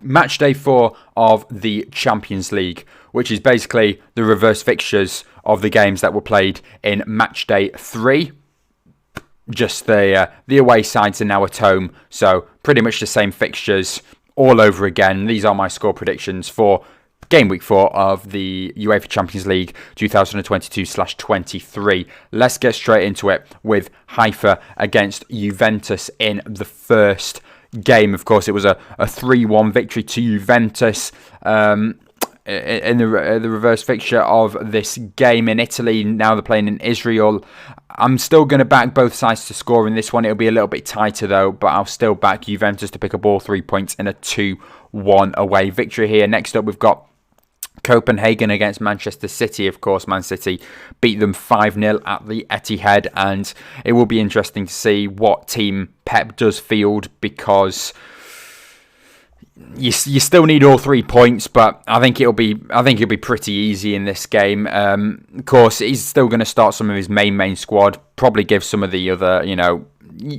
match day 4 of the Champions League, which is basically the reverse fixtures of the games that were played in match day 3. Just the away sides are now at home, so pretty much the same fixtures all over again. These are my score predictions for game week 4 of the UEFA Champions League 2022/23. Let's get straight into it with Haifa against Juventus in the first game. Of course, it was a 3-1 victory to Juventus in the reverse fixture of this game in Italy. Now they're playing in Israel. I'm still going to back both sides to score in this one. It'll be a little bit tighter though, but I'll still back Juventus to pick up all 3 points in a 2-1 away victory here. Next up, we've got Copenhagen against Manchester City. Of course, Man City beat them 5-0 at the Etihad, and it will be interesting to see what team Pep does field, because you still need all 3 points, but I think it'll be pretty easy in this game. Of course, he's still going to start some of his main squad. Probably give some of the other,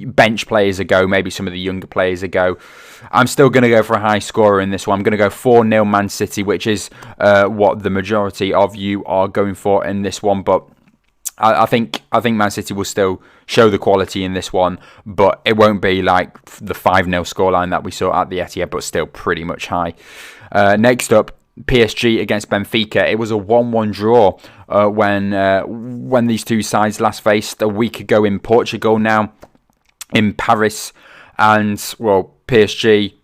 bench players a go. Maybe some of the younger players a go. I'm still going to go for a high scorer in this one. I'm going to go 4-0 Man City, which is what the majority of you are going for in this one. But I think Man City will still show the quality in this one, but it won't be like the 5-0 scoreline that we saw at the Etihad, but still pretty much high. Next up, PSG against Benfica. It was a 1-1 draw when these two sides last faced a week ago in Portugal, now in Paris. And, well, PSG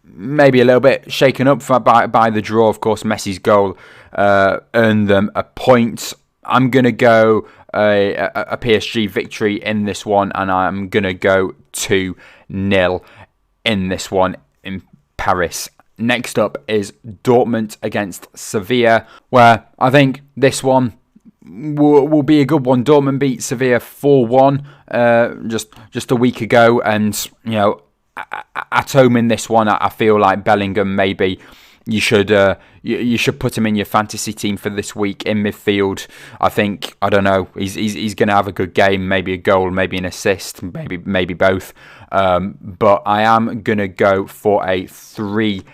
maybe a little bit shaken up by the draw. Of course, Messi's goal earned them a point. I'm going to go a PSG victory in this one, and I'm going to go 2-0 in this one in Paris. Next up is Dortmund against Sevilla, where I think this one will be a good one. Dortmund beat Sevilla 4-1 just a week ago, and at home in this one, I feel like Bellingham, maybe you should put him in your fantasy team for this week in midfield. I don't know, he's going to have a good game, maybe a goal, maybe an assist, maybe both. But I am going to go for a 3-0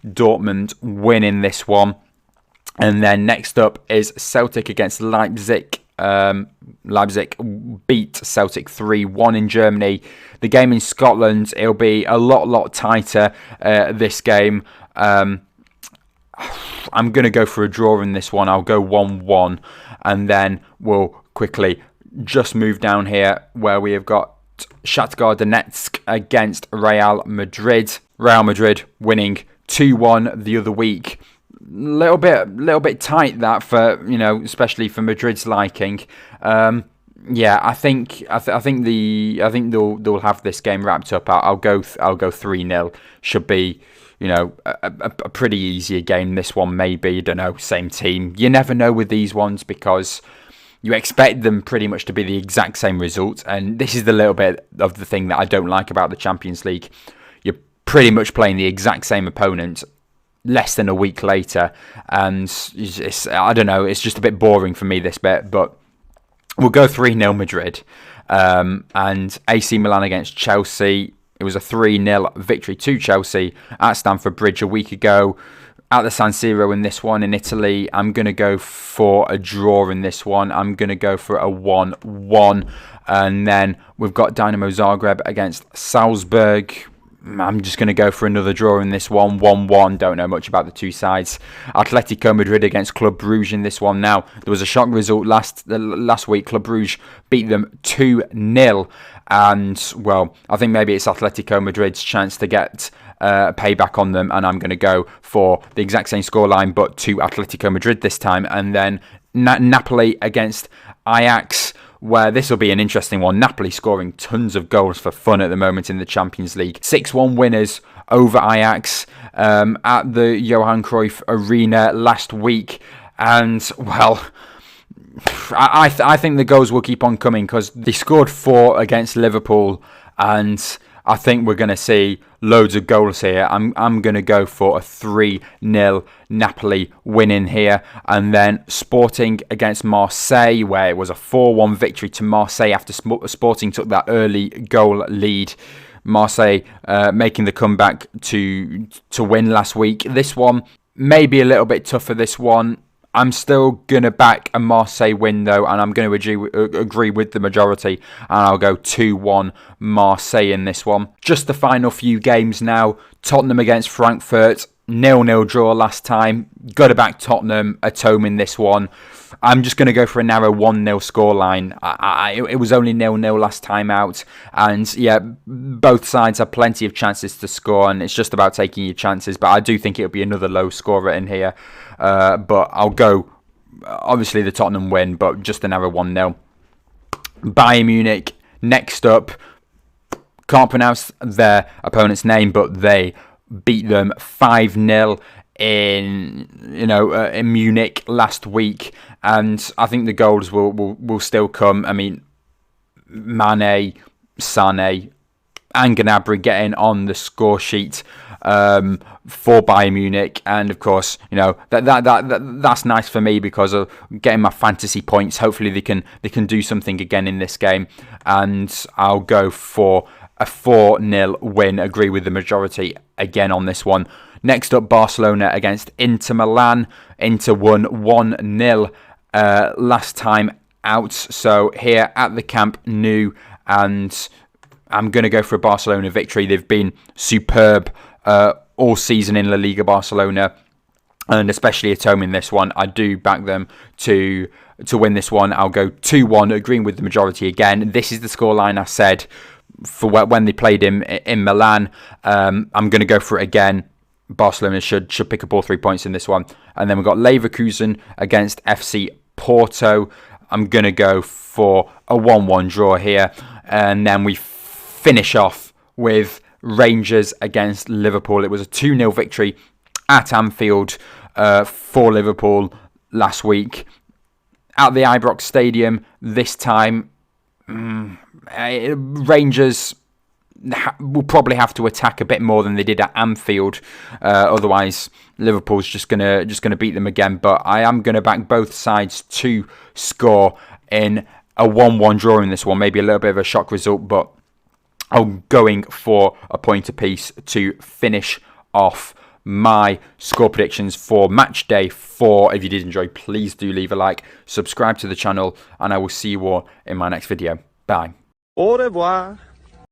Dortmund win in this one. And then next up is Celtic against Leipzig. Leipzig beat Celtic 3-1 in Germany. The game in Scotland, it'll be a lot tighter, this game. I'm going to go for a draw in this one. I'll go 1-1. And then we'll quickly just move down here where we have got Shakhtar Donetsk against Real Madrid. Real Madrid winning 2-1 the other week. Little bit tight that for especially for Madrid's liking. I think they'll have this game wrapped up. I'll go 3-0. Should be a pretty easier game. This one maybe, don't know, same team. You never know with these ones because you expect them pretty much to be the exact same result, and this is the little bit of the thing that I don't like about the Champions League. You're pretty much playing the exact same opponent less than a week later, and I don't know, it's just a bit boring for me, this bit, but we'll go 3-0 Madrid. And AC Milan against Chelsea, it was a 3-0 victory to Chelsea at Stamford Bridge a week ago. At the San Siro in this one in Italy, I'm going to go for a draw in this one. I'm going to go for a 1-1. And then we've got Dynamo Zagreb against Salzburg. I'm just going to go for another draw in this one, 1-1. Don't know much about the two sides. Atletico Madrid against Club Brugge in this one. Now, there was a shock result last week. Club Brugge beat them 2-0. And, well, I think maybe it's Atletico Madrid's chance to get payback on them. And I'm going to go for the exact same scoreline, but to Atletico Madrid this time. And then Napoli against Ajax, where this will be an interesting one. Napoli scoring tons of goals for fun at the moment in the Champions League. 6-1 winners over Ajax at the Johan Cruyff Arena last week. And, well, I think the goals will keep on coming because they scored 4 against Liverpool, and I think we're going to see loads of goals here. I'm going to go for a 3-0 Napoli win in here. And then Sporting against Marseille, where it was a 4-1 victory to Marseille after Sporting took that early goal lead. Marseille making the comeback to win last week. This one may be a little bit tougher, this one. I'm still going to back a Marseille win, though, and I'm going to agree with the majority, and I'll go 2-1 Marseille in this one. Just the final few games now. Tottenham against Frankfurt, 0-0 draw last time. Got to back Tottenham at home in this one. I'm just going to go for a narrow 1-0 scoreline. It was only 0-0 last time out. And yeah, both sides have plenty of chances to score, and it's just about taking your chances. But I do think it'll be another low scorer in here. But I'll go, obviously, the Tottenham win, but just a narrow 1-0. Bayern Munich next up. Can't pronounce their opponent's name, but they beat them 5-0 in Munich last week, and I think the goals will still come. I mean, Mane, Sané, and Gnabry getting on the score sheet for Bayern Munich, and of course, that's nice for me because of getting my fantasy points. Hopefully, they can do something again in this game, and I'll go for a 4-0 win. Agree with the majority again on this one. Next up, Barcelona against Inter Milan. Inter won 1-0 last time out. So here at the Camp Nou, and I'm going to go for a Barcelona victory. They've been superb all season in La Liga, Barcelona, and especially at home in this one. I do back them to win this one. I'll go 2-1, agreeing with the majority again. This is the scoreline I said for when they played in Milan. I'm going to go for it again. Barcelona should pick up all 3 points in this one. And then we've got Leverkusen against FC Porto. I'm going to go for a 1-1 draw here. And then we finish off with Rangers against Liverpool. It was a 2-0 victory at Anfield for Liverpool last week. At the Ibrox Stadium this time, Rangers will probably have to attack a bit more than they did at Anfield. Otherwise, Liverpool's just gonna beat them again. But I am gonna back both sides to score in a 1-1 draw in this one. Maybe a little bit of a shock result, but I'm going for a point apiece to finish off my score predictions for match day 4. If you did enjoy, please do leave a like, subscribe to the channel, and I will see you all in my next video. Bye. Au revoir.